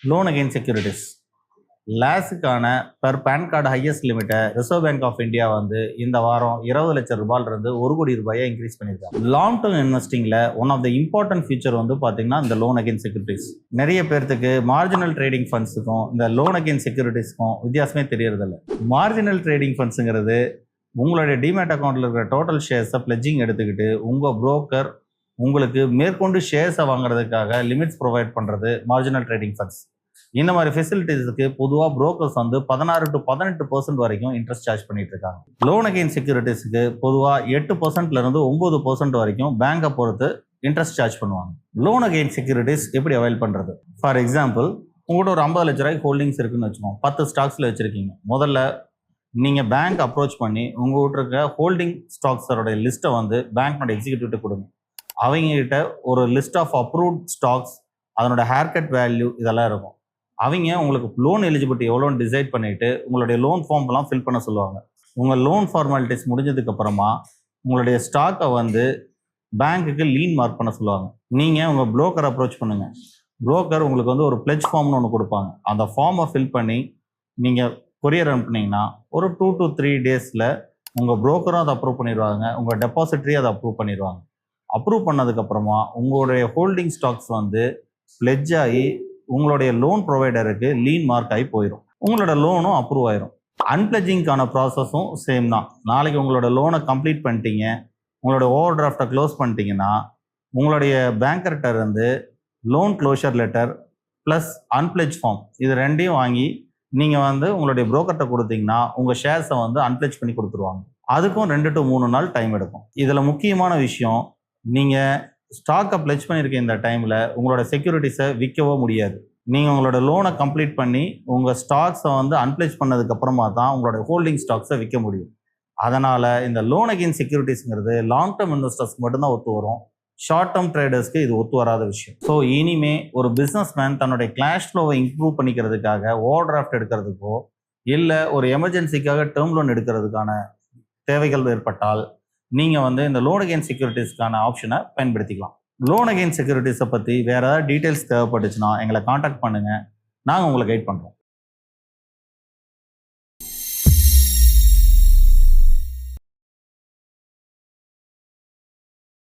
Loan against securities லேஸுக்கான per pan card highest லிமிட்டை reserve bank of India வந்து இந்த வாரம் 20 லட்சம் ரூபாயிலிருந்து 1 கோடி ரூபாயை இன்க்ரீஸ் பண்ணியிருக்காங்க. லாங் டேர்ம் இன்வெஸ்டிங்கில் one of the important feature வந்து பார்த்தீங்கன்னா இந்த லோன் அகெயின் செக்யூரிட்டிஸ். நிறைய பேர்த்துக்கு மார்ஜினல் ட்ரேடிங் ஃபண்ட்ஸுக்கும் இந்த லோன் அகெயின் செக்யூரிட்டிஸ்க்கும் வித்தியாசமே தெரியறதில்ல. மார்ஜினல் ட்ரேடிங் ஃபண்ட்ஸுங்கிறது உங்களுடைய டிமேட் அக்கௌண்ட்டில் இருக்கிற டோட்டல் ஷேர்ஸை பிளெட்ஜிங் எடுத்துக்கிட்டு உங்கள் புரோக்கர் உங்களுக்கு மேற்கொண்டு ஷேர்ஸை வாங்குறதுக்காக லிமிட்ஸ் ப்ரொவைட் பண்ணுறது மார்ஜினல் ட்ரேடிங் ஃபண்ட்ஸ். இந்த மாதிரி ஃபெசிலிட்டிஸுக்கு பொதுவாக புரோக்கர்ஸ் வந்து 16 to 18% வரைக்கும் இன்ட்ரெஸ்ட் சார்ஜ் பண்ணிட்டு இருக்காங்க. லோன் அகெயின் செக்யூரிட்டிஸுக்கு பொதுவாக 8%லேருந்து 9% வரைக்கும் பேங்கை பொறுத்து இன்ட்ரெஸ்ட் சார்ஜ் பண்ணுவாங்க. லோன் அகெயின் செக்யூரிட்டிஸ் எப்படி அவைல் பண்ணுறது? ஃபார் எக்ஸாம்பிள், உங்கள்கிட்ட ஒரு 50 லட்ச ரூபாய் ஹோல்டிங்ஸ் இருக்குன்னு வச்சுக்கோங்க. 10 ஸ்டாக்ஸில் வச்சுருக்கீங்க. முதல்ல நீங்கள் பேங்க் அப்ரோச் பண்ணி உங்கள்கிட்ட இருக்க ஹோல்டிங் ஸ்டாக்ஸோட லிஸ்ட்டை வந்து பேங்க்னோட எக்ஸிக்யூட்டிவ்கிட்ட கொடுங்க. அவங்ககிட்ட ஒரு லிஸ்ட் ஆஃப் அப்ரூவ்ட் ஸ்டாக்ஸ், அதனோட ஹேர்கட் வேல்யூ இதெல்லாம் இருக்கும். அவங்க உங்களுக்கு லோன் எலிஜிபிலிட்டி எவ்வளோன்னு டிசைட் பண்ணிவிட்டு உங்களுடைய லோன் ஃபார்ம்லாம் ஃபில் பண்ண சொல்லுவாங்க. உங்கள் லோன் ஃபார்மாலிட்டிஸ் முடிஞ்சதுக்கப்புறமா உங்களுடைய ஸ்டாக்கை வந்து பேங்க்குக்கு லீன் மார்க் பண்ண சொல்லுவாங்க. நீங்கள் உங்கள் புரோக்கர் அப்ரோச் பண்ணுங்கள். புரோக்கர் உங்களுக்கு வந்து ஒரு பிளெட்ஜ் ஃபார்ம்னு ஒன்று கொடுப்பாங்க. அந்த ஃபார்மை ஃபில் பண்ணி நீங்கள் கொரியர் அனுப்புனீங்கன்னா ஒரு 2 to 3 டேஸில் உங்கள் புரோக்கரும் அதை அப்ரூவ் பண்ணிடுவாங்க. உங்கள் டெபாசிட்ரி அதை அப்ரூவ் பண்ணிடுவாங்க. அப்ரூவ் பண்ணதுக்கப்புறமா உங்களுடைய ஹோல்டிங் ஸ்டாக்ஸ் வந்து பிளெட்ஜ் ஆகி உங்களுடைய லோன் ப்ரொவைடருக்கு லீன் மார்க் ஆகி போயிடும். உங்களோட லோனும் அப்ரூவ் ஆயிரும். அன்பிளட்ஜிங்கான ப்ராசஸும் சேம் தான். நாளைக்கு உங்களோட லோனை கம்ப்ளீட் பண்ணிட்டீங்க, உங்களோட ஓவர் டிராஃப்டை க்ளோஸ் பண்ணிட்டீங்கன்னா உங்களுடைய பேங்கர்கிட்ட இருந்து loan closure letter plus unpledge form இது ரெண்டையும் வாங்கி நீங்கள் வந்து உங்களுடைய புரோக்கர்கிட்ட கொடுத்தீங்கன்னா உங்கள் ஷேர்ஸை வந்து அன்பிளட்ஜ் பண்ணி கொடுத்துருவாங்க. அதுக்கும் 2 to 3 நாள் டைம் எடுக்கும். இதில் முக்கியமான விஷயம், நீங்கள் ஸ்டாக்கை பிளெட்ஜ் பண்ணியிருக்க இந்த டைமில் உங்களோட செக்யூரிட்டிஸை விற்கவோ முடியாது. நீங்கள் உங்களோட லோனை கம்ப்ளீட் பண்ணி உங்கள் ஸ்டாக்ஸை வந்து அன்பிளெட்ஜ் பண்ணதுக்கப்புறமா தான் உங்களோட ஹோல்டிங் ஸ்டாக்ஸை விற்க முடியும். அதனால் இந்த லோன் அகெயின் செக்யூரிட்டிஸ்ங்கிறது லாங் டேர்ம் இன்வெஸ்டர்ஸ்க்கு மட்டும்தான் ஒத்து வரும். ஷார்ட் டேர்ம் ட்ரேடர்ஸ்க்கு இது ஒத்து வராத விஷயம். ஸோ இனிமே ஒரு பிஸ்னஸ் மேன் தன்னுடைய கேஷ் ஃப்ளோவை இம்ப்ரூவ் பண்ணிக்கிறதுக்காக ஓவர் டிராஃப்ட் எடுக்கிறதுக்கோ இல்லை ஒரு எமர்ஜென்சிக்காக டேர்ம் லோன் எடுக்கிறதுக்கான தேவைகள் ஏற்பட்டால் நீங்கள் வந்து இந்த லோன் அகெயின் செக்யூரிட்டிஸ்க்கான ஆப்ஷனை பயன்படுத்திக்கலாம். லோன் அகெயின் செக்யூரிட்டிஸை பற்றி வேறு ஏதாவது டீட்டெயில்ஸ் தேவைப்பட்டுச்சுன்னா எங்களை காண்டாக்ட் பண்ணுங்கள். நாங்கள் உங்களை கைட் பண்ணுறோம்.